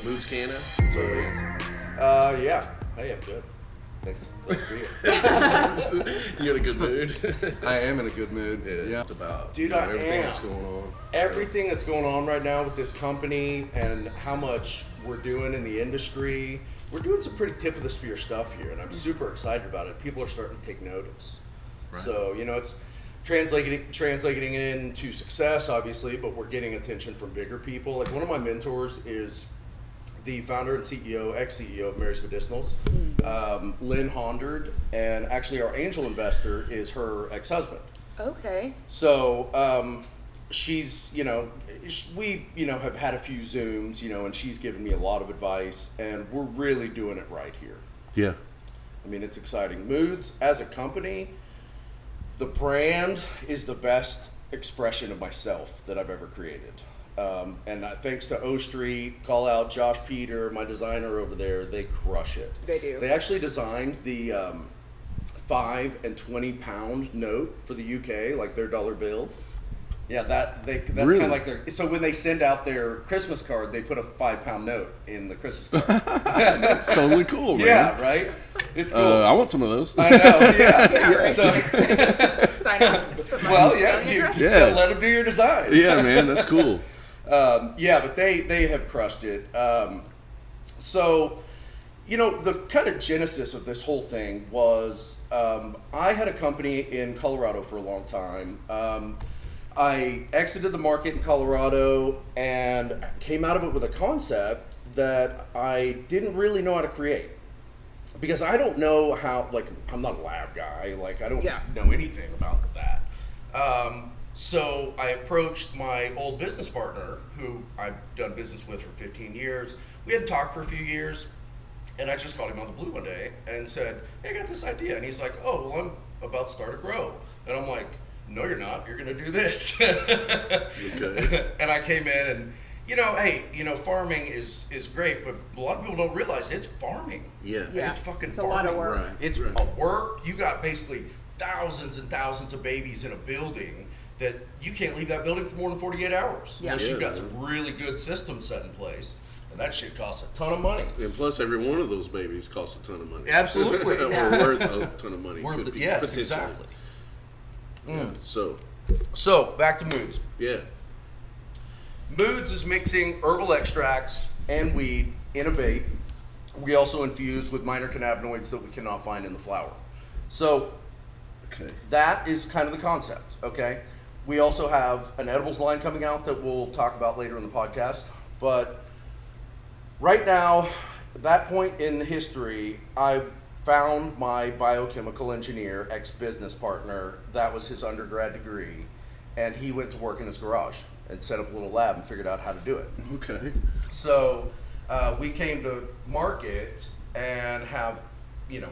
Moods Canna. Yeah. Hey, I'm good. Thanks. You in a good mood? I am in a good mood. Yeah. About Dude, everything am. that's going on. Everything that's going on right now with this company and how much we're doing in the industry, we're doing some pretty tip of the spear stuff here, and I'm super excited about it. People are starting to take notice. Right. So, it's translating into success, obviously, but we're getting attention from bigger people. Like, one of my mentors is the founder and ex-CEO of Mary's Medicinals, Lynn Hondard, and actually our angel investor is her ex-husband. Okay. So she's, we, have had a few Zooms, and she's given me a lot of advice, and we're really doing it right here. Yeah. I mean, it's exciting. Moods, as a company, the brand is the best expression of myself that I've ever created. And thanks to O Street, call out Josh Peter, my designer over there, they crush it. They do. They actually designed the 5 and 20 pound note for the UK, like their dollar bill. Yeah, that's really? kind of like their. So when they send out their Christmas card, they put a 5 pound note in the Christmas card. That's totally cool, man. Yeah, right. It's cool. I want some of those. I know. Yeah. So, Sign up. Just put my well, email yeah, you address. just gotta let them do your design. Yeah, man, that's cool. Yeah, but they have crushed it. So, the kind of genesis of this whole thing was I had a company in Colorado for a long time. I exited the market in Colorado and came out of it with a concept that I didn't really know how to create. Because I don't know how, I'm not a lab guy, I don't know anything about that. So I approached my old business partner, who I've done business with for 15 years. We hadn't talked for a few years, and I just called him on the blue one day and said, hey, I got this idea. And he's like, oh, well, I'm about to start a grow. And I'm like, no, you're not. You're going to do this. Okay. And I came in and, farming is great, but a lot of people don't realize it's farming. Yeah. It's fucking It's a farming. lot of work. Right. It's a work. You got basically thousands and thousands of babies in a building that you can't leave that building for more than 48 hours. Yeah. Unless you've got Yeah, some really good systems set in place. And that shit costs a ton of money. And plus, every one of those babies costs a ton of money. Absolutely. Or worth a ton of money. Worth Could it- be, yes, potentially. exactly. Yeah. So, back to Moods. Yeah. Moods is mixing herbal extracts and weed in a vape. We also infuse with minor cannabinoids that we cannot find in the flower. So, Okay. that is kind of the concept, okay? We also have an edibles line coming out that we'll talk about later in the podcast. But right now, at that point in history, I found my biochemical engineer, ex-business partner. That was his undergrad degree. And he went to work in his garage and set up a little lab and figured out how to do it. Okay. So we came to market and have,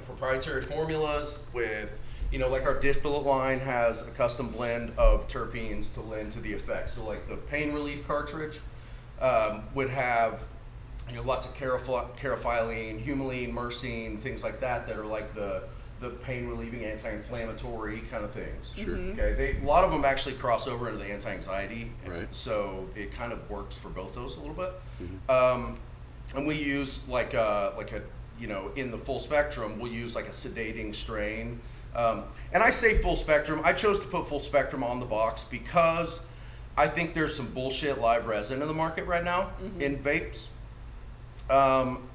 proprietary formulas with, like our distillate line has a custom blend of terpenes to lend to the effect. So like the pain relief cartridge would have, lots of carofilene, humulene, myrcene, things like that are like the pain relieving, anti-inflammatory kind of things. Sure. Okay, a lot of them actually cross over into the anti-anxiety, Right. So it kind of works for both those a little bit. Mm-hmm. And we use like a in the full spectrum, we'll use like a sedating strain. And I say full spectrum. I chose to put full spectrum on the box because I think there's some bullshit live resin in the market right now in vapes.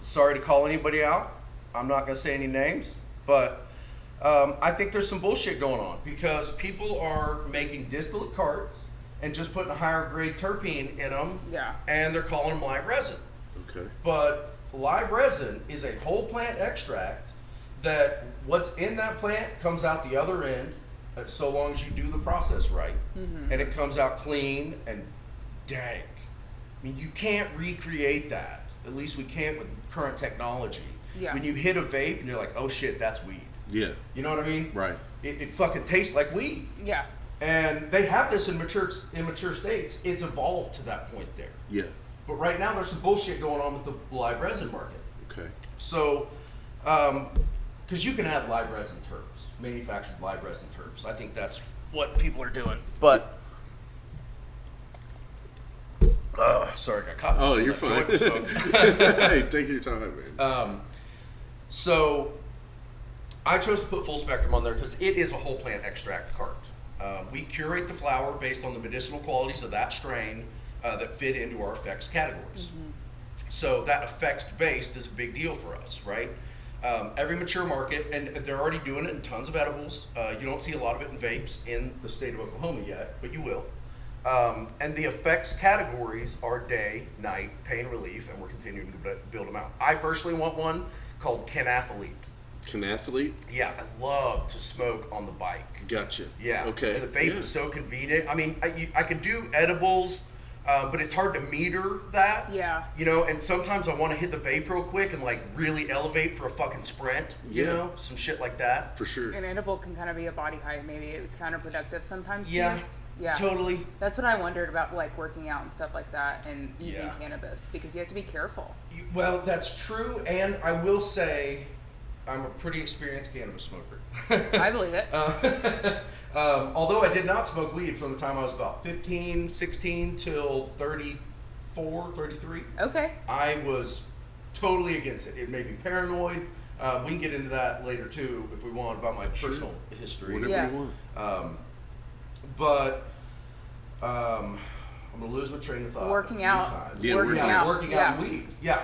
Sorry to call anybody out. I'm not going to say any names, but I think there's some bullshit going on because people are making distillate carts and just putting a higher grade terpene in them, and they're calling them live resin. Okay. But live resin is a whole plant extract that what's in that plant comes out the other end, so long as you do the process right, and it comes out clean and dank. I mean, you can't recreate that. At least we can't with current technology. Yeah. When you hit a vape and you're like, oh shit, that's weed. Yeah. You know what I mean? Right. It fucking tastes like weed. Yeah. And they have this in mature states. It's evolved to that point there. Yeah. But right now there's some bullshit going on with the live resin market. Okay. So, because you can have live resin terps, manufactured live resin terps. I think that's what people are doing. But Sorry, I got caught. Oh, you're fine. Hey, take your time, man. So I chose to put Full Spectrum on there because it is a whole plant extract cart. We curate the flower based on the medicinal qualities of that strain that fit into our effects categories. Mm-hmm. So that effects-based is a big deal for us, right? Every mature market, and they're already doing it in tons of edibles. You don't see a lot of it in vapes in the state of Oklahoma yet, but you will. And the effects categories are day, night, pain relief, and we're continuing to build them out. I personally want one called Cannathlete. Cannathlete? Yeah, I love to smoke on the bike. Gotcha. Yeah. Okay. And the vape is so convenient. I mean, I could do edibles, but it's hard to meter that. Yeah. You know, and sometimes I want to hit the vape real quick and like really elevate for a fucking sprint. You know, some shit like that. For sure. An edible can kind of be a body hype. Maybe it's counterproductive sometimes. Yeah. Too. Yeah. Totally. That's what I wondered about, like working out and stuff like that, and using cannabis, because you have to be careful. Well, that's true, and I will say, I'm a pretty experienced cannabis smoker. I believe it. Although I did not smoke weed from the time I was about 15, 16 till 34, 33. Okay. I was totally against it. It made me paranoid. We can get into that later too if we want, about my personal history. Whatever you want. But I'm gonna lose my train of thought. Working out. Times. Yeah, working out weed. Yeah.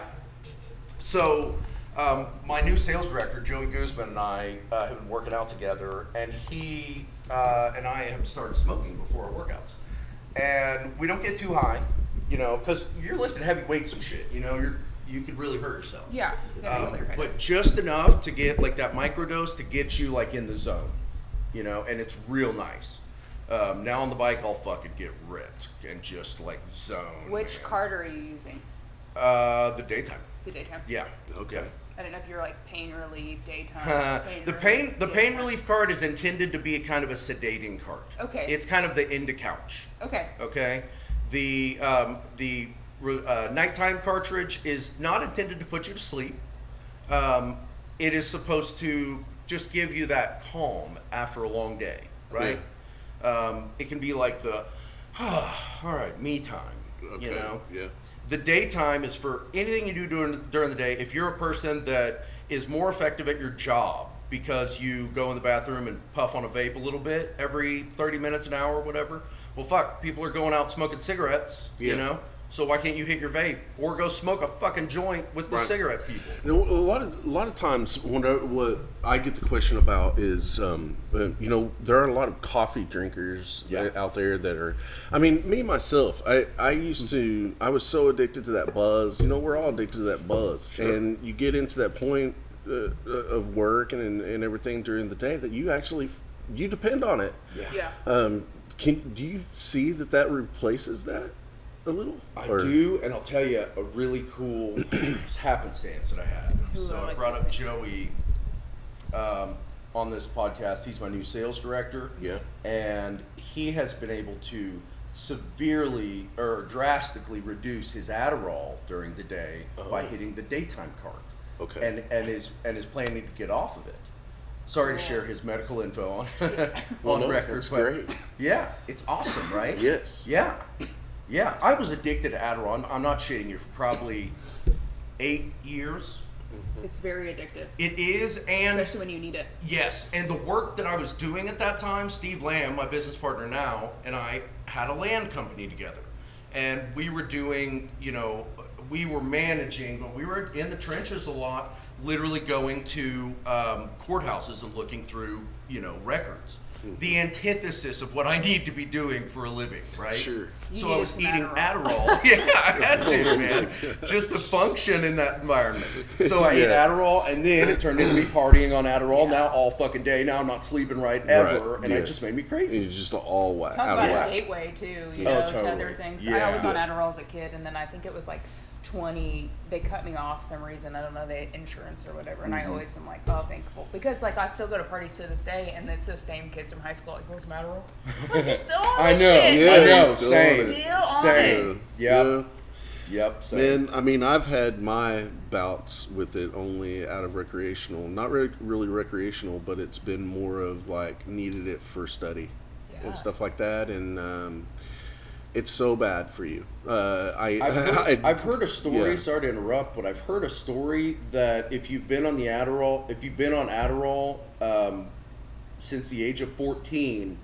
So my new sales director, Joey Guzman, and I have been working out together, and he and I have started smoking before our workouts. And we don't get too high, you know, because you're lifting heavy weights and shit. You know, you could really hurt yourself. Yeah. But just enough to get like that microdose to get you like in the zone, you know, and it's real nice. Now on the bike, I'll fucking get ripped and just like zone. Which card are you using? The daytime. The daytime. Yeah. Okay. I don't know if you're like pain relief, daytime. The pain relief card is intended to be a kind of a sedating card. Okay. It's kind of the end of couch. Okay. Okay. The nighttime cartridge is not intended to put you to sleep. It is supposed to just give you that calm after a long day, right? It can be like the, all right, me time, you know? Yeah. The daytime is for anything you do during the day. If you're a person that is more effective at your job because you go in the bathroom and puff on a vape a little bit every 30 minutes, an hour, whatever, well, fuck, people are going out smoking cigarettes, you know? So why can't you hit your vape or go smoke a fucking joint with the cigarette people? You know, a lot of times, what I get the question about is, you know, there are a lot of coffee drinkers out there that are. I mean, me myself, I was so addicted to that buzz. You know, we're all addicted to that buzz, and you get into that point of work and everything during the day that you depend on it. Yeah. Do you see that replaces that a little? I do, and I'll tell you a really cool happenstance that I had. I brought up Joey on this podcast. He's my new sales director. Yeah. And he has been able to severely or drastically reduce his Adderall during the day by hitting the daytime cart. Okay. And is planning to get off of it. Sorry to share his medical info on record. That's great. Yeah, it's awesome, right? Yes. Yeah. Yeah, I was addicted to Adderall. I'm not shitting you, for probably 8 years. It's very addictive. It is, and especially when you need it. Yes, and the work that I was doing at that time, Steve Lamb, my business partner now, and I had a land company together. And we were doing, you know, we were managing, but we were in the trenches a lot, literally going to courthouses and looking through, you know, records. The antithesis of what I need to be doing for a living, right? Sure. So I was eating Adderall. Yeah, I had to, man. Just to function in that environment. So I ate Adderall, and then it turned into me partying on Adderall now all fucking day. Now I'm not sleeping right ever, and it just made me crazy. It's just all whack. Talk about a gateway, too, you know, totally. to other things. Yeah. I was on Adderall as a kid, and then I think it was like 20, they cut me off for some reason. I don't know, they had insurance or whatever, and I always am like, oh, thankful, because like I still go to parties to this day, and it's the same kids from high school, like, what's the matter? Like, you're still on this shit. Yeah, I know, still same. Still on it. Yep, same. Man, I mean, I've had my bouts with it only out of recreational, not really recreational, but it's been more of like needed it for study and stuff like that, and It's so bad for you. I've heard a story. Yeah. Sorry to interrupt, but I've heard a story that if you've been on Adderall since the age of 14,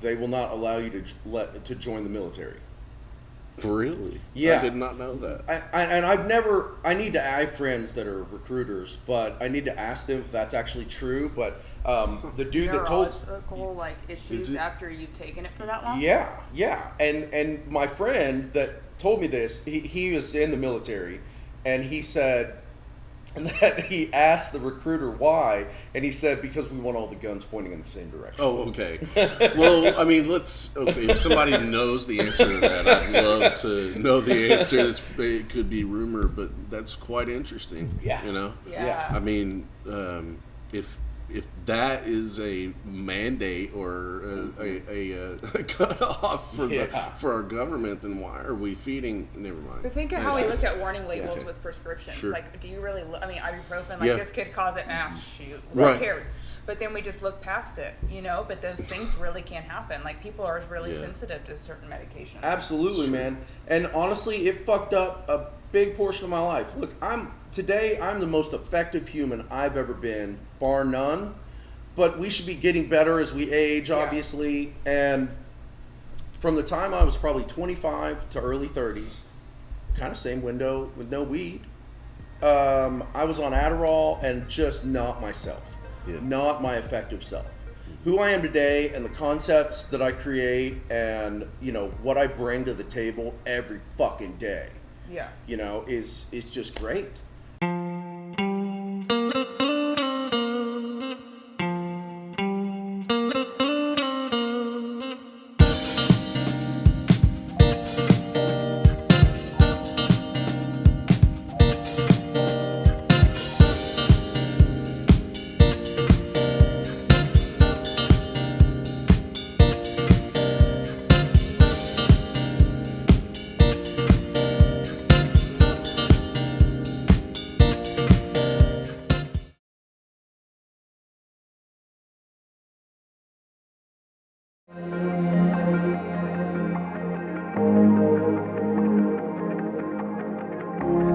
they will not allow you to join the military. Really? Yeah. I did not know that. I have friends that are recruiters, but I need to ask them if that's actually true. But the dude that told neurological like issues after you've taken it for that long. Yeah, and my friend that told me this, he was in the military, and he said that he asked the recruiter why, and he said because we want all the guns pointing in the same direction. Oh, okay. Well, I mean, if somebody knows the answer to that, I'd love to know the answer. It could be rumor, but that's quite interesting. Yeah. You know? Yeah. I mean, if that is a mandate or a cutoff for our government, then why are we feeding? Never mind. But think of how we look at warning labels with prescriptions. Sure. Like, do you really? I mean, ibuprofen. Like, Yeah. this could cause an ass shoot. Right. Who cares? But then we just look past it, you know. But those things really can happen. Like, people are really sensitive to certain medications. Absolutely, man. And honestly, it fucked up a big portion of my life. Look, I'm the most effective human I've ever been, bar none. But we should be getting better as we age, obviously. And from the time I was probably 25 to early 30s, kind of same window with no weed, I was on Adderall and just not myself, not my effective self. Who I am today and the concepts that I create and, you know, what I bring to the table every fucking day, you know, is just great.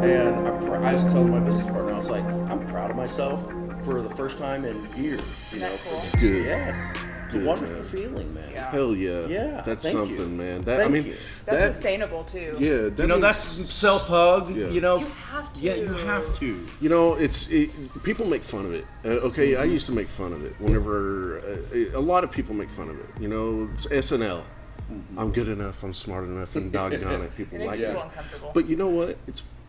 And I was telling my business partner, I was like, I'm proud of myself for the first time in years. You know, Cool. Good. Yes, it's a wonderful feeling, man. Yeah. Hell yeah. Yeah, That's thank something, you. man. Thank you. That's sustainable too. Yeah. That You know, that's self-hug. Yeah. You know, You have to. Yeah, you have to. You know, people make fun of it. Okay, I used to make fun of it. Whenever a lot of people make fun of it. You know, it's SNL. I'm good enough. I'm smart enough, and doggone it, people It makes like people it. uncomfortable. But you know what?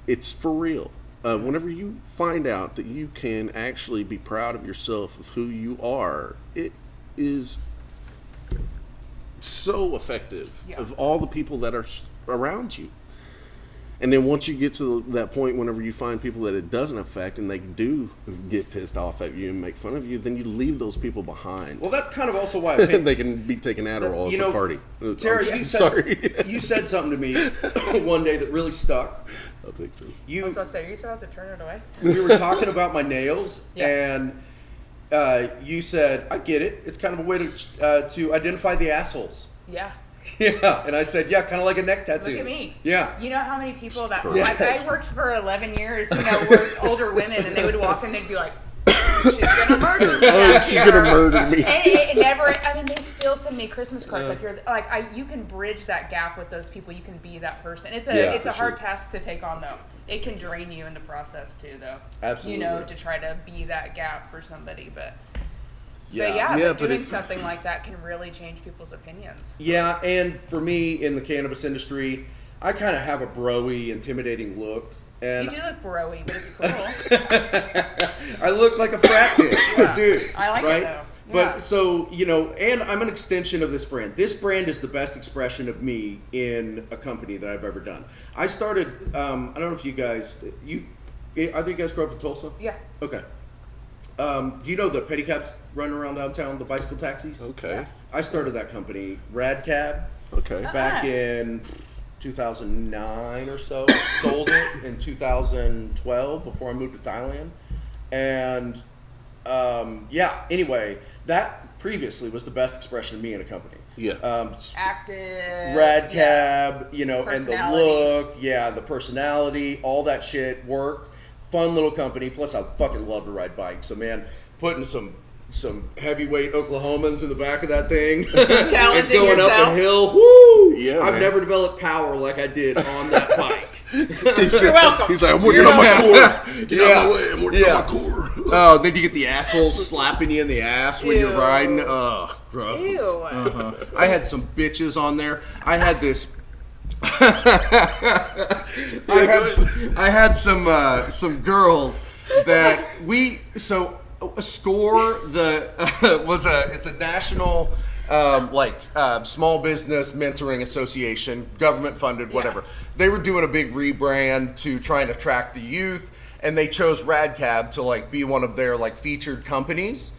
It's for real. Whenever you find out that you can actually be proud of yourself, of who you are, it is so effective of all the people that are around you. And then once you get to that point, whenever you find people that it doesn't affect and they do get pissed off at you and make fun of you, then you leave those people behind. Well, that's kind of also why I They can be taking Adderall at the party. Tara, Sorry. you said something to me one day that really stuck. I'll take some. I was about to say, are you supposed to turn it away? We were talking about my nails, Yeah. and you said, I get it. It's kind of a way to identify the assholes. Yeah. Yeah, and I said, yeah, kind of like a neck tattoo. Look at me. Yeah. You know how many people that Yes. like I worked for 11 years, you know, with older women, and they would walk in, they'd be like, "She's gonna murder me." Oh, out she's here." gonna murder me. And it never. I mean, they still send me Christmas cards. Like you can bridge that gap with those people. You can be that person. It's a hard task to take on though. It can drain you in the process too, though. Absolutely. You know, to try to be that gap for somebody, but. Yeah. But doing something like that can really change people's opinions. Yeah, and for me in the cannabis industry, I kind of have a bro-y, intimidating look. And You do look bro-y, but it's cool. I look like a frat kid, dude. I like right? it though. But so, you know, and I'm an extension of this brand. This brand is the best expression of me in a company that I've ever done. I started, I don't know if you guys, either you guys grew up in Tulsa? Yeah. Okay. Do you know the pedicabs running around downtown, the bicycle taxis? Okay. I started that company, Rad Cab, Okay. back in 2009 or so. Sold it in 2012 before I moved to Thailand. And anyway, that previously was the best expression of me in a company. Yeah. Active. Rad cab, you know, and the Personality. look, the personality, all that shit worked. Fun little company. Plus, I fucking love to ride bikes. So, man, putting some heavyweight Oklahomans in the back of that thing and Challenging going up yourself. a hill. Woo! Yeah, I've man. never developed power like I did on that bike. You're welcome. He's like, I'm working on my core. Get out of the way. I'm working Yeah. on my core. Oh, then you get the assholes slapping you in the ass when you're Ew. riding. Oh, gross. Ew. I had some bitches on there. I had this. I had some girls that SCORE it's a national small business mentoring association, government funded, whatever. Yeah. They were doing a big rebrand to try and attract the youth, and they chose Radcab to like be one of their like featured companies,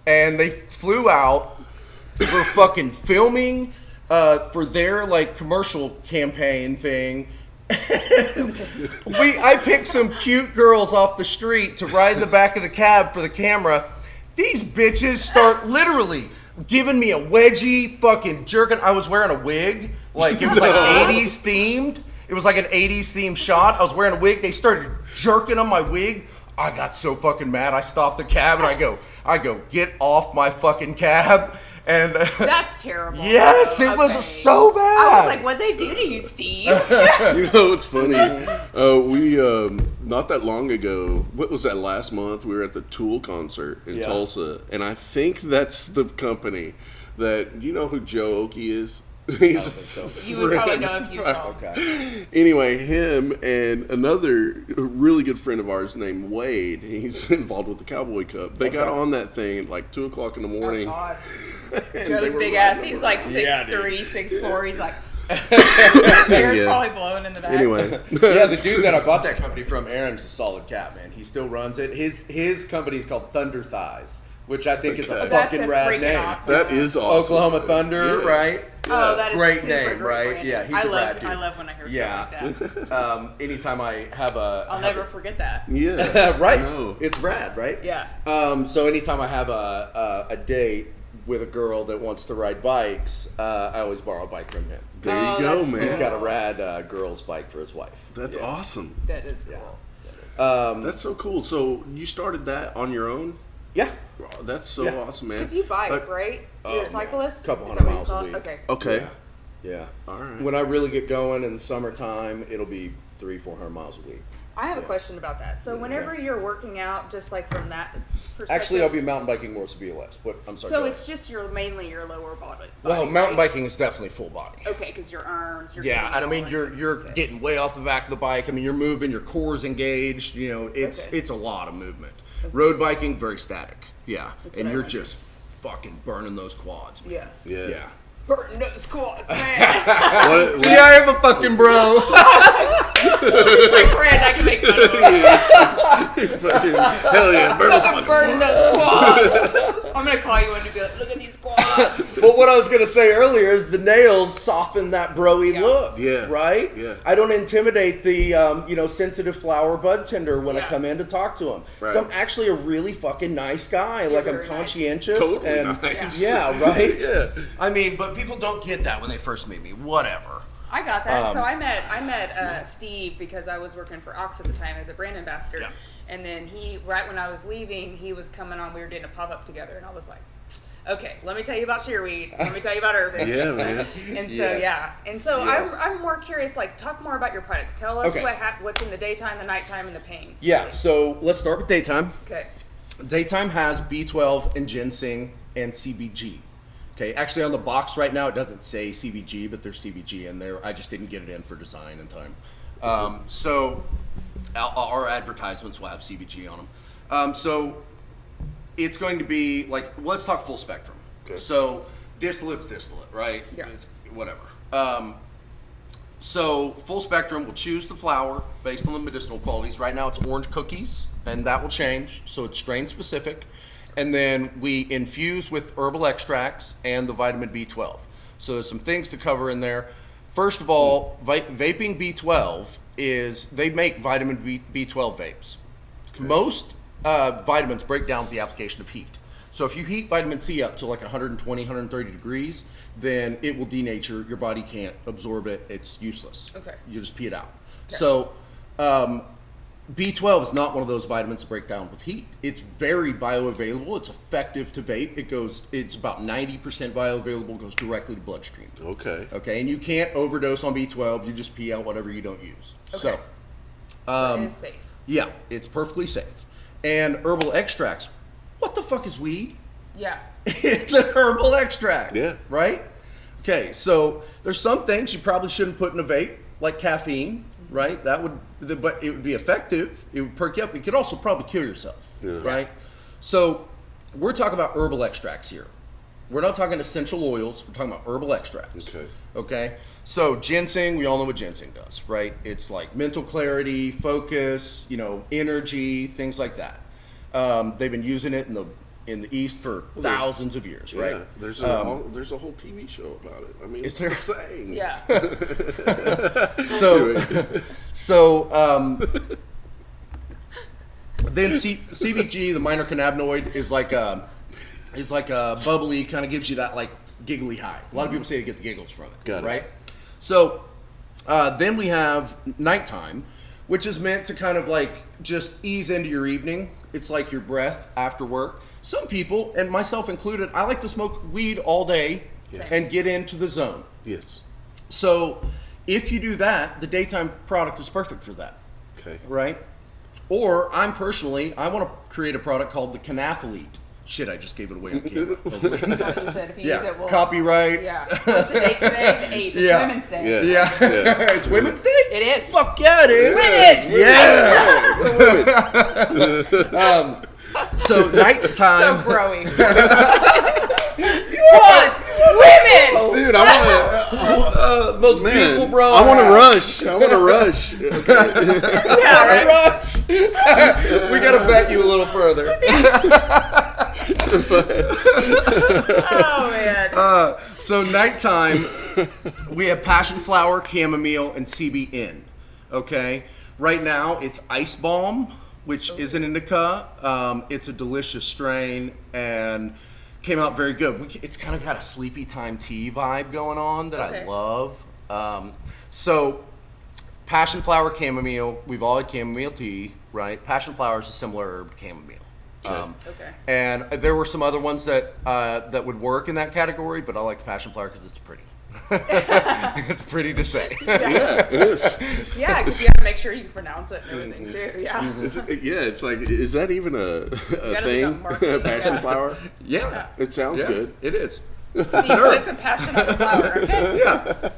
and they flew out for fucking filming for their like commercial campaign thing. I picked some cute girls off the street to ride in the back of the cab for the camera. These bitches start literally giving me a wedgie, fucking jerking. I was wearing a wig, like it was like 80s themed. It was like an 80s themed shot. I was wearing a wig. They started jerking on my wig. I got so fucking mad. I stopped the cab and I go, get off my fucking cab. And That's terrible. yes, it was so bad. I was like, what'd they do to you, Steve? You know, it's funny. We not that long ago. What was that? Last month, we were at the Tool concert in Tulsa, and I think that's the company that you know who Joe Oakey is. He's You would probably know if you saw. Okay. Anyway, him and another really good friend of ours named Wade. He's involved with the Cowboy Cup. They got on that thing at like 2:00 in the morning. Oh, God. and Joe's they big were ass. riding He's around. like 6'3", 6'4". He's like, his hair's Yeah. probably blowing in the back. Anyway, Yeah, the dude that I bought that company from, Aaron's a solid cat, man. He still runs it. His company is called Thunder Thighs, which I think is a Okay. That's fucking a rad freaking name. awesome. that is awesome. Oklahoma Thunder, Yeah. right? Oh, that is Great super name, great right? branding. Yeah, he's I a love, rad dude. I love when I hear Yeah. stuff like that. Anytime I have I'll never forget that. Yeah, right, I know. it's rad, right? Yeah. So anytime I have a date with a girl that wants to ride bikes, I always borrow a bike from him. There you Oh, go, that's man. He's got a rad girl's bike for his wife. That's Yeah. awesome. That is cool. Yeah. That is That's so cool. So you started that on your own? Yeah. Oh, that's so Yeah. awesome, man. Because you bike, Like- right? Oh, You're a man. cyclist? Couple Is hundred that what you miles a call it? week. Okay. Okay. Yeah. All right. When I really get going in the summertime, it'll be 300-400 miles a week. I have a Yeah. question about that. So whenever you're working out, just like from that perspective. Actually, I'll be mountain biking more, so be less. But I'm sorry. So go it's just mainly your lower body. well, mountain right? biking is definitely full body. Okay, because your arms. Your Yeah, feet, and I all mean that you're stuff. Okay. getting way off the back of the bike. I mean you're moving, your core's engaged. You know, it's Okay. it's a lot of movement. Road biking very static. Yeah, That's and what I you're wondered. just fucking burning those quads. Yeah. Yeah. Yeah. Burn those quads, man. What- See, I am a fucking bro. It's like Fred, I can make fun of him. Hell yeah, burn those Fucking fucking burning those quads. I'm gonna call you in and be like, look at these quads. But what I was gonna say earlier is the nails soften that broy look. Yeah. Right. Yeah. I don't intimidate the sensitive flower bud tender when I Yeah. come in to talk to him. Right. So I'm actually a really fucking nice guy. You're like I'm very nice. conscientious Totally and nice. yeah, right. Yeah. I mean, but people don't get that when they first meet me. Whatever. I got that. So I met Steve because I was working for Ox at the time as a brand ambassador. Yeah. And then right when I was leaving, he was coming on. We were doing a pop up together, and I was like, "Okay, let me tell you about Shearweed. Let me tell you about Herbage." Yeah, man. And so Yes. and so Yes. I'm more curious. Like, talk more about your products. Tell us Okay. what's in the daytime, the nighttime, and the pain. Yeah. So let's start with daytime. Okay. Daytime has B12 and ginseng and CBG. Okay, actually on the box right now it doesn't say CBG, but there's CBG in there. I just didn't get it in for design in time. So our advertisements will have CBG on them. So it's going to be like, let's talk full spectrum. Okay. So distillate's distillate, right? Yeah. It's whatever. So full spectrum will choose the flower based on the medicinal qualities. Right now it's orange cookies, and that will change. So it's strain specific. And then we infuse with herbal extracts and the vitamin B12. So there's some things to cover in there. First of all, vaping B12 is, they make vitamin B12 vapes. Most vitamins break down with the application of heat. So if you heat vitamin C up to like 120, 130 degrees, then it will denature. Your body can't absorb it. It's useless. Okay. You just pee it out. Okay. So B12 is not one of those vitamins that break down with heat. It's very bioavailable. It's effective to vape. It's about 90% bioavailable, goes directly to bloodstream. Okay. Okay, and you can't overdose on B12. You just pee out whatever you don't use. Okay. So it is safe. Yeah, it's perfectly safe. And herbal extracts. What the fuck is weed? Yeah. It's a herbal extract. Yeah. Right? Okay, so there's some things you probably shouldn't put in a vape, like caffeine, right? But it would be effective. It would perk you up. It could also probably kill yourself, right? So we're talking about herbal extracts here. We're not talking essential oils. We're talking about herbal extracts. Okay? So ginseng, we all know what ginseng does, right? It's like mental clarity, focus, energy, things like that. They've been using it in the East for thousands of years, right? Yeah, there's a whole TV show about it. I mean, it's the same. Yeah. Then CBG, the minor cannabinoid, is like a bubbly, kind of gives you that like giggly high. A lot of people say they get the giggles from it. Got it. Right? So then we have nighttime, which is meant to kind of like just ease into your evening. It's like your breath after work. Some people, and myself included, I like to smoke weed all day and get into the zone. Yes. So if you do that, the daytime product is perfect for that. Okay. Right? Or I want to create a product called the Cannathlete. Shit, I just gave it away on camera. You said if you use it, we'll... Copyright. Yeah. What's the date today? The 8th. It's Women's Day. Yeah. It's Women's Day? It is. Fuck yeah, it is. Women! Yeah. So nighttime. So growing. What? Women! Dude, I want to... most beautiful bro. I want to rush. I want to rush. Yeah, right? Rush. We got to vet you a little further. Oh, man. So nighttime, we have passion flower, chamomile, and CBN. Okay? Right now, it's Ice Balm, which is an indica. It's a delicious strain and came out very good. It's kind of got a sleepy time tea vibe going on that I love. So passion flower, chamomile, we've all had chamomile tea, right? Passion flower is a similar herb to chamomile. And there were some other ones that would work in that category, but I like passion flower because it's pretty. It's pretty to say. Yeah, it is. Yeah, because you have to make sure you pronounce it and everything too. Yeah. It's like, is that even a thing? Passion flower? Yeah. It sounds good. It is. It's a passionate flower. Okay. Yeah.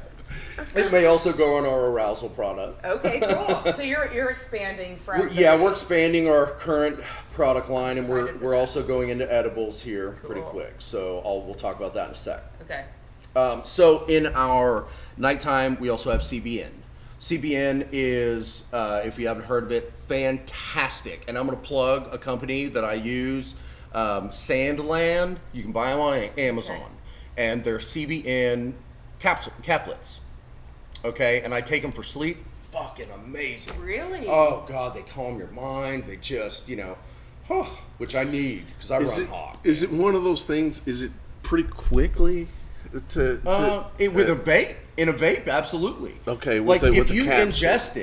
It may also go on our arousal product. Okay, cool. So you're expanding from... We're expanding our current product line, and we're also going into edibles here pretty quick. So we'll talk about that in a sec. Okay. So in our nighttime, we also have CBN. CBN is, if you haven't heard of it, fantastic. And I'm going to plug a company that I use, Sandland. You can buy them on Amazon. Okay. And they're CBN caplets. Okay, and I take them for sleep. Fucking amazing. Really? Oh, God, they calm your mind. They just, which I need because I run hot. Is it one of those things, is it pretty quickly with a vape? In a vape, absolutely. Okay, if you ingest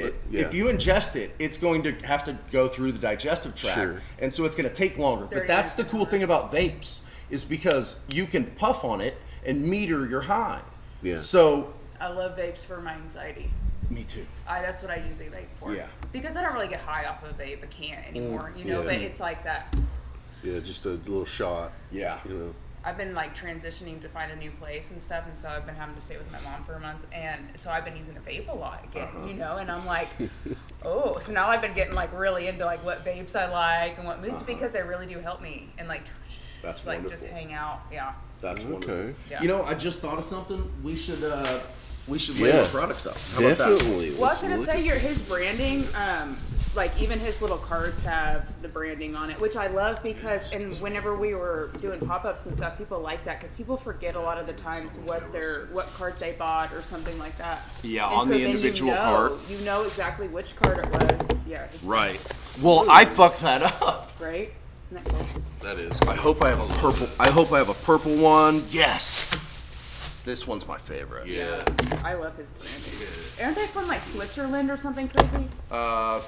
it, it's going to have to go through the digestive tract, and so it's going to take longer. But that's the cool thing about vapes is because you can puff on it and meter your high. Yeah. So I love vapes for my anxiety. Me too. That's what I usually vape for. Yeah. Because I don't really get high off of a vape. I can't anymore. But it's like that. Yeah, just a little shot. Yeah. I've been like transitioning to find a new place and stuff, and so I've been having to stay with my mom for a month, and so I've been using a vape a lot again, and I'm like, oh, so now I've been getting like really into like what vapes I like and what moods because they really do help me and like that's like wonderful. Just hang out, That's wonderful. Yeah. I just thought of something. We should label our products up. How Definitely. about that? Well, I was gonna say his branding, like even his little cards have the branding on it, which I love because whenever we were doing pop-ups and stuff, people like that because people forget a lot of the times what card they bought or something like that. Yeah, and on so the individual card. You know exactly which card it was. Yeah. Right. Well, I fucked that up. Right. Isn't that cool? That is. I hope I have a purple. I hope I have a purple one. Yes. This one's my favorite. Yeah. I love his branding. Yeah. Aren't they from like Switzerland or something crazy?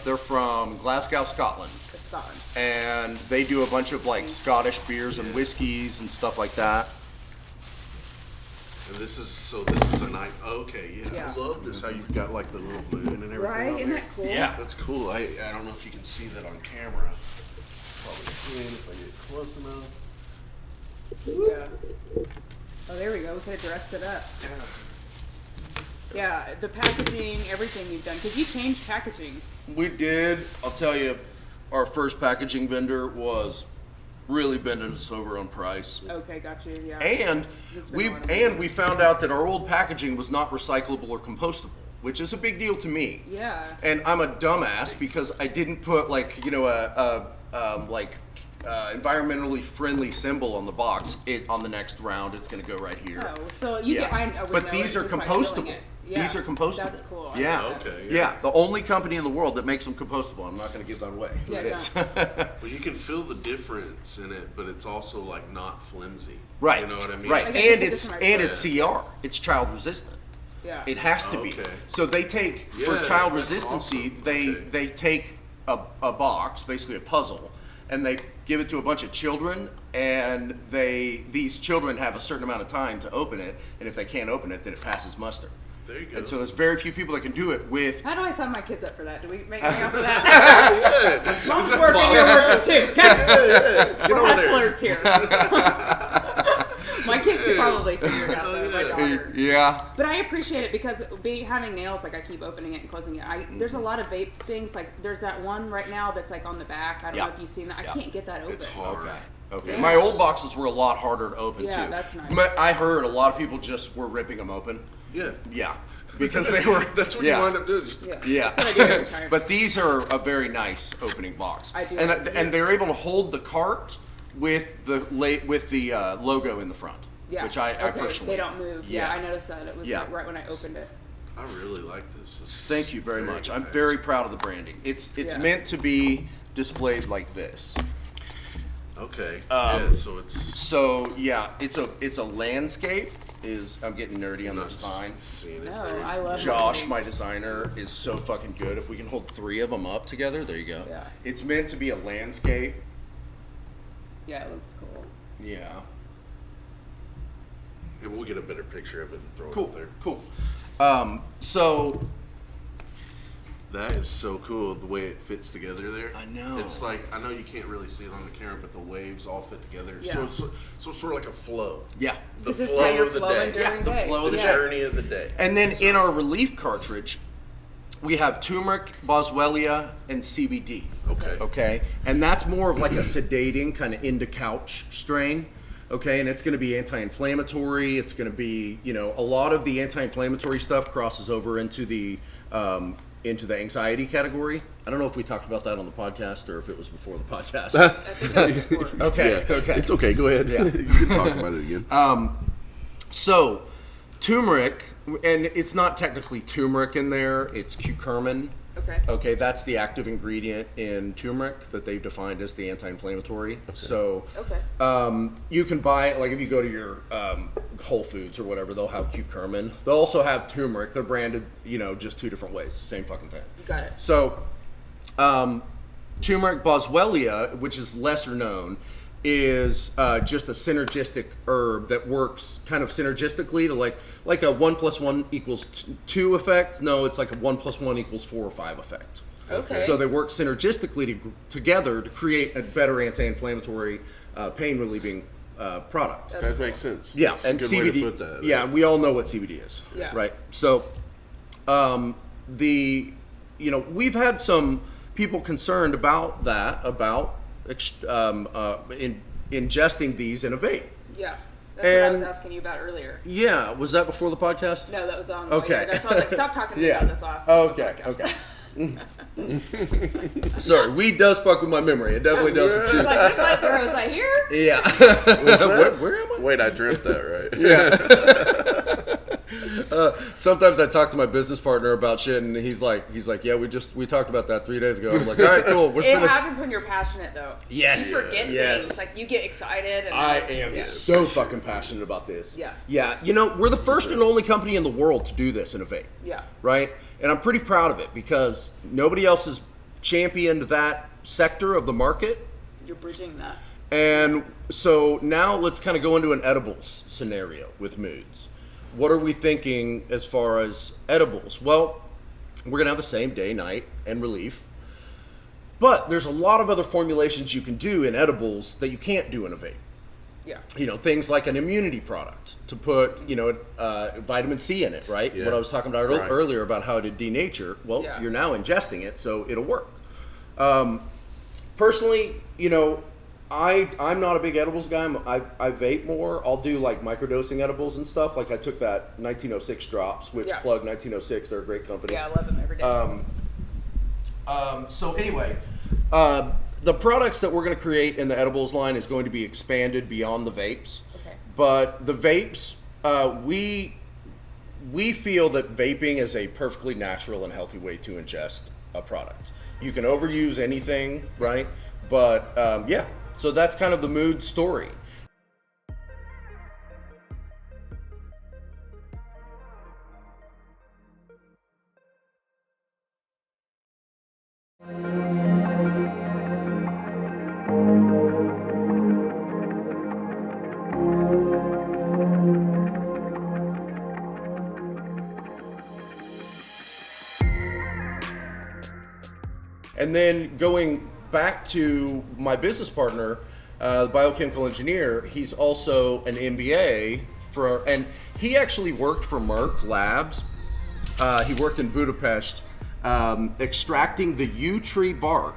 They're from Glasgow, Scotland. Scotland. And they do a bunch of like Scottish beers and whiskeys and stuff like that. And this is a night. Okay, yeah. I love this. How you've got like the little moon and everything. Right? Isn't that cool? Yeah. That's cool. I don't know if you can see that on camera. Probably can if I get close enough. Yeah. Oh, there we go. We could have dressed it up. Yeah, the packaging, everything you've done. Because you changed packaging. We did. I'll tell you, our first packaging vendor was really bending us over on price. Okay, got you. Yeah. And we found out that our old packaging was not recyclable or compostable, which is a big deal to me. Yeah. And I'm a dumbass because I didn't put like environmentally friendly symbol on the box. On the next round, it's going to go right here. Oh, so you get. I but these are compostable. Yeah. These are compostable. That's cool. Yeah. Okay. Yeah. The only company in the world that makes them compostable. I'm not going to give that away. Yeah, It is. Well, you can feel the difference in it, but it's also like not flimsy. Right. You know what I mean? Right. I And guess it's CR. It's child resistant. Yeah. It has to be. Okay. So they take for Yeah, child that's resistancy. awesome. They take a box, basically a puzzle, and they give it to a bunch of children, and these children have a certain amount of time to open it, and if they can't open it, then it passes muster. There you go. And so there's very few people that can do it with. How do I sign my kids up for that? Do we make money off of that? Mom's working, you're working too. Get We're over there. hustlers here. My kids could probably figure it out, though, my daughter. Yeah. But I appreciate it because having nails, like I keep opening it and closing it. There's a lot of vape things. Like there's that one right now that's like on the back. I don't know if you've seen that. I can't get that open. It's hard. Okay. Yeah. My old boxes were a lot harder to open Yeah, too. that's nice. But I heard a lot of people just were ripping them open. Yeah. Yeah. Because they were. That's what you wind up doing. Just Yeah. That's what I do every time. But these are a very nice opening box. I do. And they're able to hold the cart with the logo in the front. Yeah. Which I okay. personally. They don't move. Yeah, I noticed that. It was like right when I opened it. I really like this. Thank you very much. I'm very proud of the branding. It's meant to be displayed like this. Okay. It's a landscape. I'm getting nerdy on the design. No, I love Josh, my designer, is so fucking good. If we can hold 3 of them up together, there you go. Yeah. It's meant to be a landscape. Yeah, it looks cool. Yeah. And we'll get a better picture of it and throw it Cool. up there. Cool. So that is so cool the way it fits together there. I know. It's like, I know you can't really see it on the camera, but the waves all fit together. Yeah. So it's sort of like a flow. yeah. The Is this how flow you're of the flowing day. during the day? flow of The the journey of the day. And then in our relief cartridge, we have turmeric, boswellia, and CBD. Okay. Okay, and that's more of like a sedating kind of indica strain. Okay, and it's going to be anti-inflammatory. It's going to be, a lot of the anti-inflammatory stuff crosses over into the anxiety category. I don't know if we talked about that on the podcast or if it was before the podcast. I think that's important. Okay, Yeah. okay. It's okay. Go ahead. Yeah. You can talk about it again. So, turmeric, and it's not technically turmeric in there, it's curcumin. Okay. Okay, that's the active ingredient in turmeric that they've defined as the anti-inflammatory. So, you can buy it, like if you go to your Whole Foods or whatever, they'll have curcumin. They'll also have turmeric. They're branded, just 2 different ways, same fucking thing. Got it. So, turmeric boswellia, which is lesser known, is just a synergistic herb that works kind of synergistically to like a 1 + 1 = 2 effect. No, it's like a 1 + 1 = 4 or 5 effect. Okay. So they work synergistically together to create a better anti-inflammatory, pain relieving product. That makes sense. Yeah, That's and a good CBD. way to put that. Yeah, we all know what CBD is. Yeah. Right. So, we've had some people concerned about that, about ingesting these in a vape. Yeah. That's what I was And- asking you about earlier. Yeah, was that before the podcast? No, that was on. Okay. That's why I was like, stop talking to me Yeah. about this last Okay, podcast. okay. Sorry, weed does fuck with my memory. It definitely does. Like, where was I here? Yeah. Where am I? Wait, I dreamt that, right? Yeah. Sometimes I talk to my business partner about shit, and he's like, yeah, we talked about that 3 days ago. I'm like, all right, cool. It happens when you're passionate, though. Yes. You forget things. Like, you get excited. And I am so fucking passionate about this. Yeah. Yeah. You know, we're the first and only company in the world to do this in a vape. Yeah. Right? And I'm pretty proud of it because nobody else has championed that sector of the market. You're bridging that. And so now let's kind of go into an edibles scenario with moods. What are we thinking as far as edibles? Well, we're going to have the same day, night, and relief. But there's a lot of other formulations you can do in edibles that you can't do in a vape. Yeah. You know, things like an immunity product to put, vitamin C in it, right? Yeah. What I was talking about earlier about how to denature. Well, you're now ingesting it, so it'll work. Personally, I'm not a big edibles guy. I vape more. I'll do like microdosing edibles and stuff. Like I took that 1906 drops, which plug 1906. They're a great company. Yeah, I love them every day. So anyway, the products that we're going to create in the edibles line is going to be expanded beyond the vapes. Okay. But the vapes, we feel that vaping is a perfectly natural and healthy way to ingest a product. You can overuse anything, right? But so that's kind of the mood story. And then going back to my business partner, the biochemical engineer, he's also an MBA and he actually worked for Merck Labs. He worked in Budapest, extracting the yew tree bark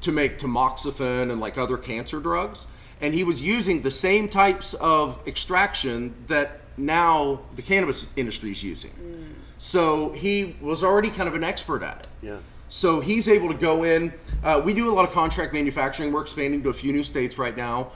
to make tamoxifen and like other cancer drugs. And he was using the same types of extraction that now the cannabis industry is using. So he was already kind of an expert at it. Yeah. So he's able to go in. We do a lot of contract manufacturing. We're expanding to a few new states right now,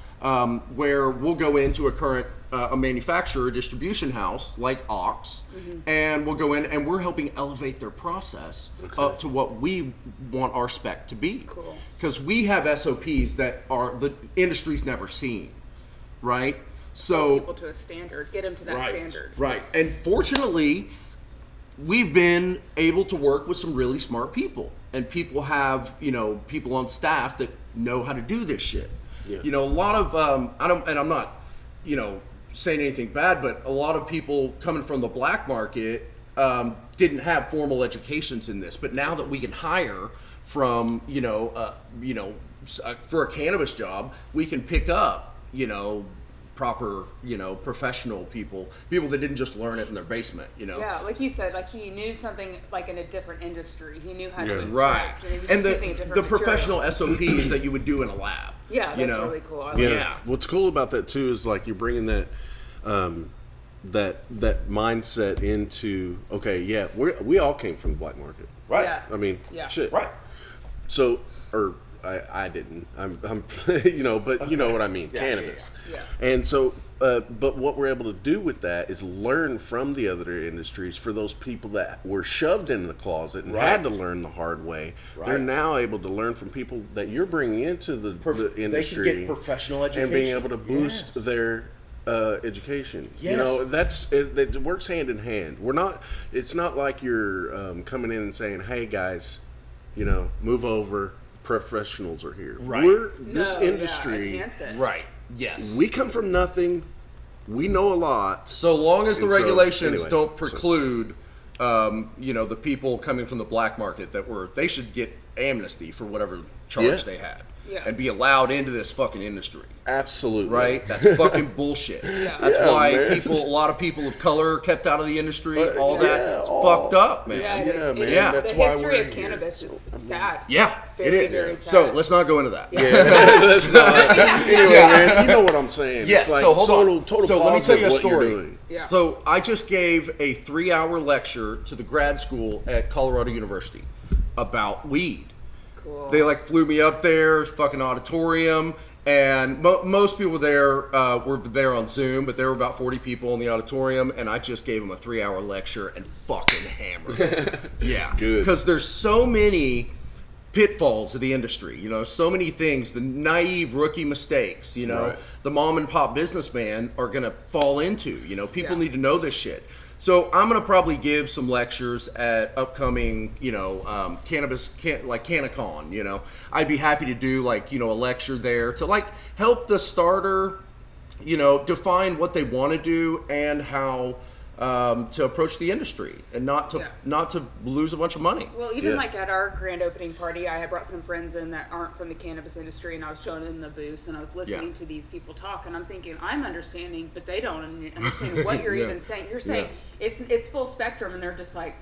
where we'll go into a current a manufacturer, distribution house like Ox, and we'll go in and we're helping elevate their process up to what we want our spec to be. Cool. Because we have SOPs that are the industry's never seen, right? So people to a standard, get them to that standard. Right. And fortunately, we've been able to work with some really smart people, and people have, people on staff that know how to do this shit. Yeah. A lot of, I'm not, saying anything bad, but a lot of people coming from the black market didn't have formal educations in this. But now that we can hire from, for a cannabis job, we can pick up, proper, professional people that didn't just learn it in their basement, Yeah, like you said, like he knew something like in a different industry. He knew how to right. extract, and he was And just using a different the material. professional SOPs that you would do in a lab. Yeah, that's really cool. I like Yeah. What's cool about that too is like you're bringing that that mindset into we all came from the black market, Right. Yeah. I mean, shit, Right. So, I didn't. I'm but you know what I mean. Yeah, cannabis. yeah. And so, but what we're able to do with that is learn from the other industries. For those people that were shoved in the closet and had to learn the hard way, they're now able to learn from people that you're bringing into the industry. They can get professional education and being able to boost their education. Yes. It works hand in hand. It's not like you're coming in and saying, "Hey guys, move over. Professionals are here." Right. This industry. enhance it. Right. Yes. We come from nothing. We know a lot. So long as the And so, regulations anyway, don't preclude, the people coming from the black market they should get amnesty for whatever charge they had, and be allowed into this fucking industry. Absolutely. Right? That's fucking bullshit. That's why man. a lot of people of color are kept out of the industry. All yeah, that, it's all- fucked up, man. Yeah, it is. Yeah, It man, is. that's the why history we're of here. cannabis is sad. Yeah, It's very, it very is. sad. So let's not go into that. That's not. Anyway, man, you know what I'm saying. Yes, It's like so hold on. total So let me tell you a positive what you're story. doing. Yeah. So I just gave a 3-hour lecture to the grad school at Colorado University about weed. Cool. They flew me up there, fucking auditorium, And most people there were there on Zoom, but there were about 40 people in the auditorium, and I just gave them a 3-hour lecture and fucking hammered it. Yeah. Good. Because there's so many pitfalls of the industry, so many things, the naive rookie mistakes, Right. the mom and pop businessman are going to fall into, people need to know this shit. So I'm going to probably give some lectures at upcoming, Cannabis, like CannaCon, I'd be happy to do a lecture there to help the starter, define what they want to do and how to approach the industry and not to lose a bunch of money. Well, even at our grand opening party, I had brought some friends in that aren't from the cannabis industry, and I was showing them the booths, and I was listening to these people talk, and I'm thinking, I'm understanding, but they don't understand what you're even saying. You're saying it's full spectrum, and they're just like,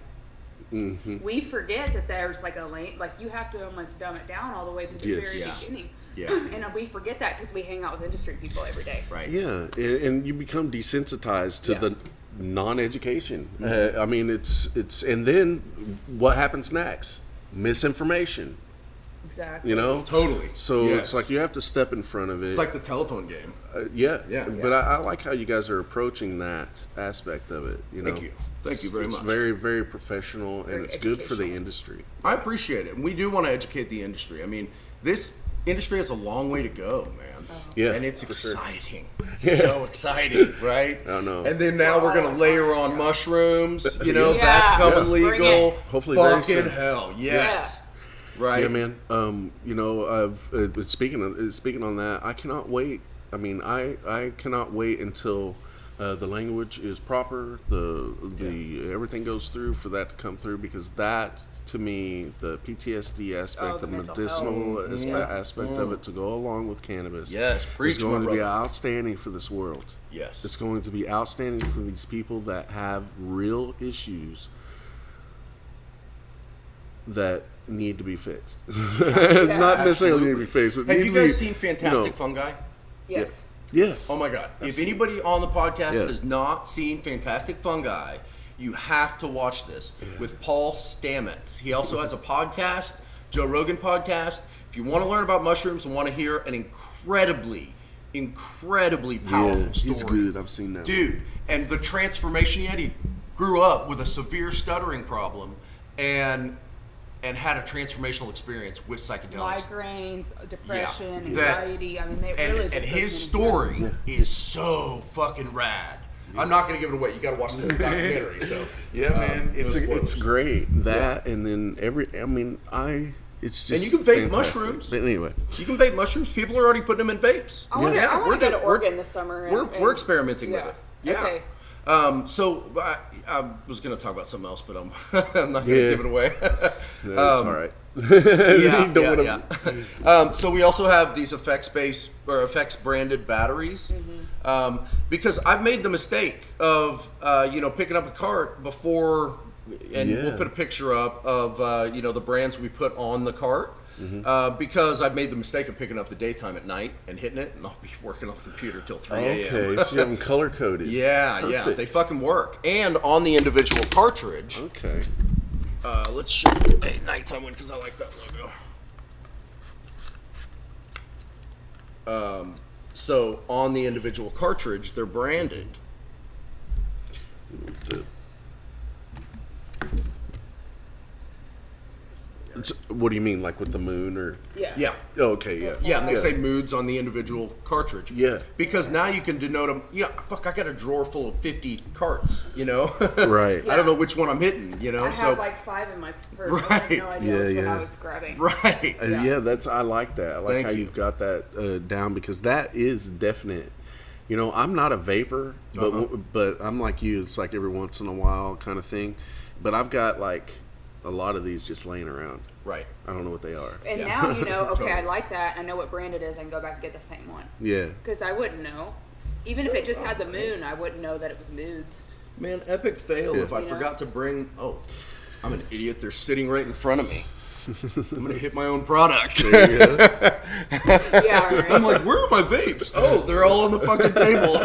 we forget that there's a lane, you have to almost dumb it down all the way to the very beginning. Yeah. And we forget that because we hang out with industry people every day. Right. Yeah, and you become desensitized to the non-education. I mean, it's and then what happens next? Misinformation. Exactly. Totally. So it's like you have to step in front of it. It's like the telephone game. Yeah. But I like how you guys are approaching that aspect of it. Thank you very much. It's very, very professional, and it's good for the educational. industry. I appreciate it. And we do want to educate the industry. I mean, this industry has a long way to go, man. Yeah, and it's for sure. exciting. It's so exciting, right? I know. And then now we're going to layer on mushrooms. That's Yeah. coming Bring legal. it. Hopefully very Fucking soon. hell, yes. Right. Yeah, man. I've speaking on that, I cannot wait. I mean, I cannot wait until the language is proper, the everything goes through for that to come through, because that, to me, the PTSD aspect, the the mental medicinal health. aspect of it to go along with cannabis, Yes, preach, is going my to be brother. outstanding for this world. Yes. It's going to be outstanding for these people that have real issues that need to be fixed. Not necessarily need to be fixed, but Have need you to guys be, seen Fantastic Fungi? Yes. Yes. Oh my God. If anybody on the podcast Yeah. has not seen Fantastic Fungi, you have to watch this with Paul Stamets. He also has a podcast, Joe Rogan podcast. If you want to learn about mushrooms and want to hear an incredibly powerful story. He's good. I've seen that. Dude, and the transformation he grew up with a severe stuttering problem and had a transformational experience with psychedelics. Migraines, depression, That- anxiety. I mean, they really And just his goes story is so fucking rad. I'm not going to give it away. You got to watch the documentary. So Yeah, man, no spoilers. it's great. That and then it's just And you can vape fantastic. mushrooms. But anyway, You can vape mushrooms. People are already putting them in vapes. I want we're to go to we're- Oregon this summer. We're experimenting with it. Yeah. Okay. So I was going to talk about something else, but I'm not going to give it away. that's all right. So we also have these effects branded batteries, because I've made the mistake of picking up a cart before, and we'll put a picture up of the brands we put on the cart. Because I've made the mistake of picking up the daytime at night and hitting it, and I'll be working on the computer till 3 a.m. Okay, so you have them color coded. Yeah, Perfect. they fucking work. And on the individual cartridge, Okay. let's show a nighttime one because I like that logo. So on the individual cartridge, they're branded. What do you mean, like with the moon or? Yeah. Oh, okay, yeah. Yeah, and they say moods on the individual cartridge. Yeah. Because now you can denote them. I got a drawer full of 50 carts, Right. I don't know which one I'm hitting, I have like 5 in my purse. I have no idea which one I was grabbing. Right. Yeah, I like that. I like Thank how you. you've got that down, because that is definite. I'm not a vapor, but I'm like you. It's like every once in a while kind of thing. But I've got like a lot of these just laying around. Right. I don't know what they are. And now okay, I like that. I know what brand it is. I can go back and get the same one. Yeah. Because I wouldn't know. Even if it just had the moon, I wouldn't know that it was moods. Man, epic fail if I You know? forgot to bring. Oh, I'm an idiot. They're sitting right in front of me. I'm gonna hit my own product. Yeah, right. I'm like, where are my vapes? Oh, they're all on the fucking table.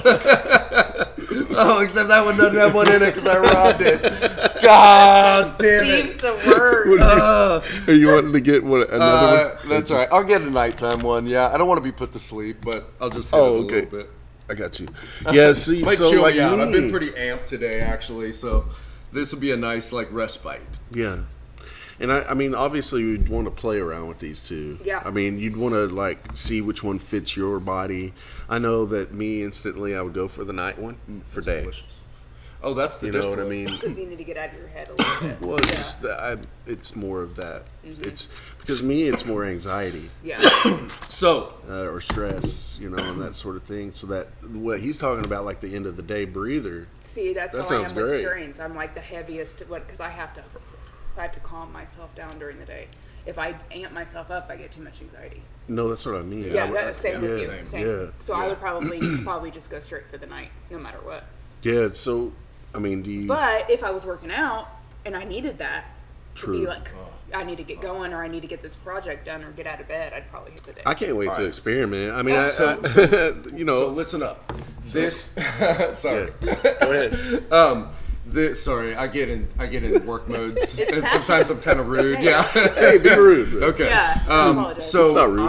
Oh, except that one doesn't have one in it because I robbed it. God damn it. Steve's the worst. Are you wanting to get another one? That's all right. I'll get a nighttime one. Yeah, I don't want to be put to sleep, but I'll just hit it a little bit. I got you. Yeah, see, Might so chill like me out. me, I've been pretty amped today, actually, so this will be a nice like respite. Yeah. And I mean, obviously, you'd want to play around with these two. Yeah. I mean, you'd want to like see which one fits your body. I know that me instantly, I would go for the night one for day. Delicious. Oh, that's the You know distillate. what I mean? Because you need to get out of your head a little bit. Well, it's more of that. It's because me, it's more anxiety Yeah. So, or stress, you know, and that sort of thing. So that what he's talking about, like the end of the day breather. See, that's That how I sounds am with great. strains. I'm like the heaviest, because I have to calm myself down during the day. If I amp myself up, I get too much anxiety. No, that's what I mean. Yeah, same with you. yeah, Same. yeah. So I would probably just go straight for the night, no matter what. Yeah. So, I mean, do you? But if I was working out and I needed that to be True. like, I need to get going, or I need to get this project done, or get out of bed, I'd probably hit the day. I can't wait to experiment. I mean, you know. so listen up. This, sorry. Go ahead. Sorry, I get in work mode, and passionate. sometimes I'm kind of rude. okay. Yeah. Hey, be rude. Bro. Okay. Yeah, I apologize. It's not So rude.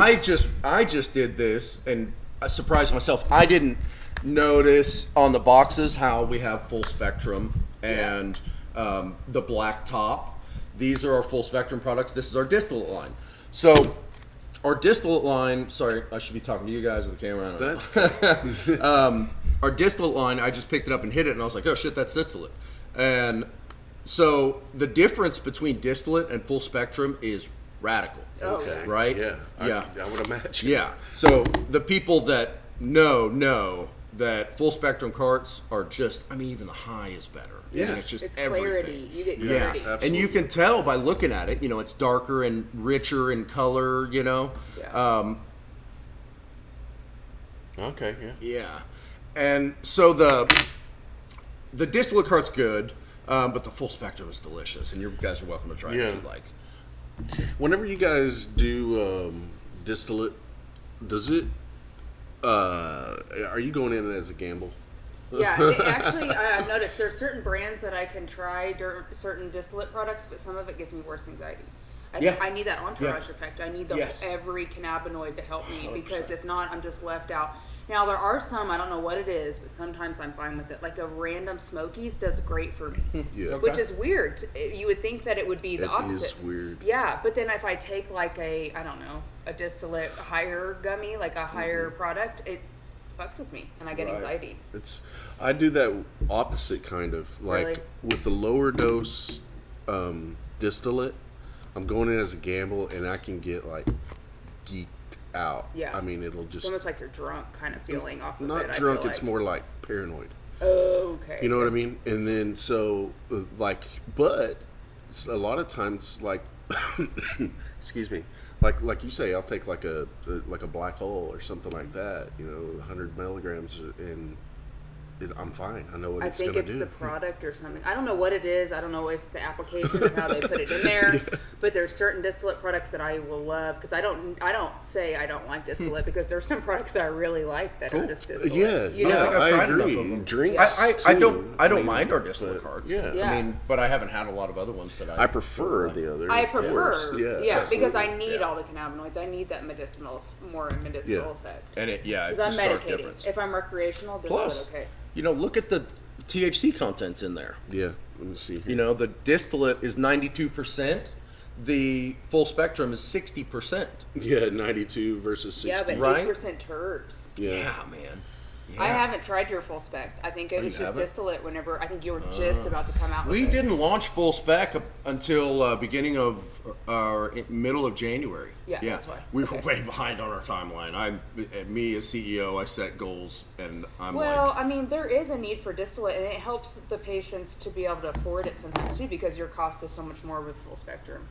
I just did this, and I surprised myself. I didn't notice on the boxes how we have full spectrum and the black top. These are our full spectrum products. This is our distillate line. So our distillate line. Sorry, I should be talking to you guys with the camera. I don't know. Our distillate line, I just picked it up and hit it, and I was like, oh shit, that's distillate. And so the difference between distillate and full spectrum is radical. Okay. Right? Yeah. Yeah. I would imagine. Yeah. So the people that know that full spectrum carts are just, I mean, even the high is better. I mean, Yes. it's just It's everything. clarity. You get Yeah. clarity. And you can tell by looking at it, you know, it's darker and richer in color, you know. Yeah. Okay. Yeah. Yeah. And so the distillate cart's good, but the full spectrum is delicious, and you guys are welcome to try it if you'd like. Whenever you guys do distillate, does it? Are you going in as a gamble? Yeah, actually, I've noticed there's certain brands that I can try certain distillate products, but some of it gives me worse anxiety. I need that entourage effect. I need every cannabinoid to help me 100%. because if not, I'm just left out. Now, there are some, I don't know what it is, but sometimes I'm fine with it. Like a random Smokies does great for me, Yeah. which is weird. You would think that it would be the opposite. It is weird. Yeah, but then if I take like a distillate higher gummy, like a higher product, it fucks with me and I get anxiety. I do that opposite kind of like Really? with the lower dose distillate. I'm going in as a gamble, and I can get like geeked out. Yeah. I mean, it'll It's just almost like you're drunk kind of feeling off of not it. drunk. I feel It's like. more like paranoid. Oh, okay. You know what I mean? And then so like, but it's a lot of times like, excuse me, like you say, I'll take like a black hole or something like that. You know, 100 milligrams, and I'm fine. I know what it's going to do. I think it's the product or something. I don't know what it is. I don't know if it's the application of how they put it in there. But there's certain distillate products that I will love because I don't say I don't like distillate because there's some products that I really like that are just distillate. Yeah, you yeah, know? I've tried agree. enough of them. Drinks. I too. don't mind our distillate cards. yeah. Yeah. I mean, but I haven't had a lot of other ones that I prefer the other. I of course. prefer, Yeah, because I absolutely. need all the cannabinoids. I need that medicinal effect. And it's Because a I'm stark medicated. difference. If I'm recreational, distillate, Plus, okay. you know, look at the THC contents in there. Yeah, let me see. Here. You know, the distillate is 92%. The full spectrum is 60%. Yeah, 92 versus 60. Yeah, but Right? 8% herbs. Yeah. Man. I haven't tried your full spec. I think it was you just haven't? distillate whenever I think you were just about to come out with We it. didn't launch full spec until beginning of middle of January. Yeah, that's why. We were Okay. way behind on our timeline. Me as CEO, I set goals, and I'm Well, like, I mean, there is a need for distillate, and it helps the patients to be able to afford it sometimes too, because your cost is so much more with full spectrum.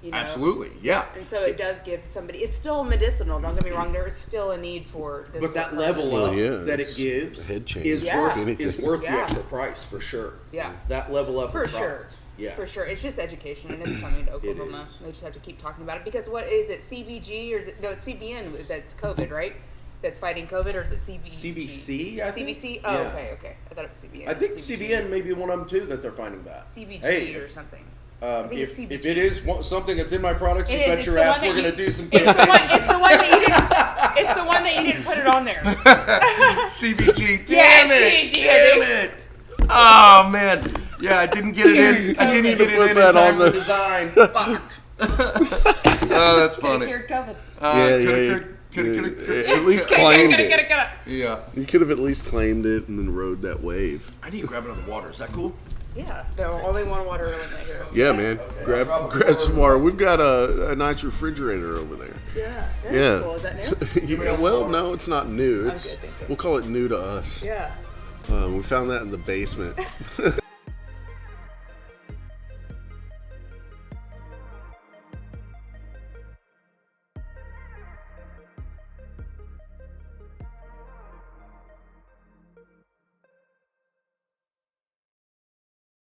You know? absolutely, yeah. And so it does give somebody. It's still medicinal. Don't get me wrong. There is still a need for distillate. But that content. level up yeah, that it it's gives a head change, is Yeah. worth, if anything. is worth Yeah. the extra price for sure. Yeah. That level up For of sure. product. Yeah. For sure. It's just education, and it's coming to Oklahoma. is. They just have to keep talking about it because what is it? CBG or is it? No, it's CBN. That's COVID, right? that's fighting COVID, or is it CBC, I think. CBC? Oh, Yeah. okay. I thought it was CBN. I think CBN may be one of them too that they're finding that. CBG or something. think it's If CBG. it is something that's in my products, you bet It's your the ass one we're that going to do some It's the campaigning. one. It's the one that you didn't. It's the one that you didn't put it on there. CBG. Yeah, Damn it. CBG, Damn it. Oh, man. Yeah, I didn't get it in. I didn't get it Put in that time on for the- design. Fuck. Oh, that's Could have funny. cured COVID. Coulda. At least claimed it. Coulda. Yeah. You could have at least claimed it and then rode that wave. I need to grab another water. Is that cool? Yeah, the only one water limit here. Yeah, man. Grab some water. We've got a nice refrigerator over there. Yeah, that's Yeah. cool. Is that new? Well, no, it's not new. I'm It's good, thank you. we'll call it new to us. Yeah. We found that in the basement.